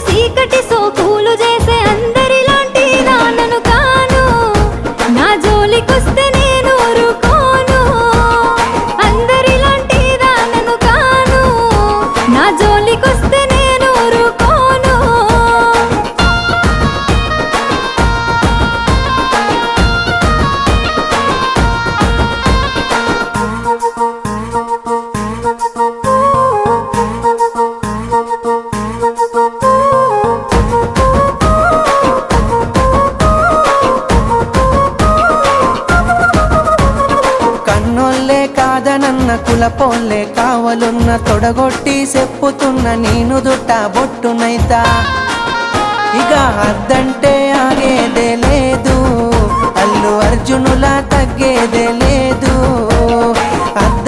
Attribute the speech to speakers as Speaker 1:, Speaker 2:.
Speaker 1: సీకటి సోకులు చేసే అందరిలాంటి నాన్నను కాను, నా జోలికొస్తే నేను ఊరుకోను. అందరిలాంటి నాన్నను కాను, నా జోలికొస్తే నేను ఊరుకోను.
Speaker 2: కన్నోళ్ళే కాదనన్న కులపోళ్ళే కావలున్న తొడగొట్టి చెప్పుతున్న నేను దుట్ట బొట్టునైతా. ఇక అద్దంటే ఆగేదే లేదు, అల్లు అర్జునులా తగ్గేదే లేదు.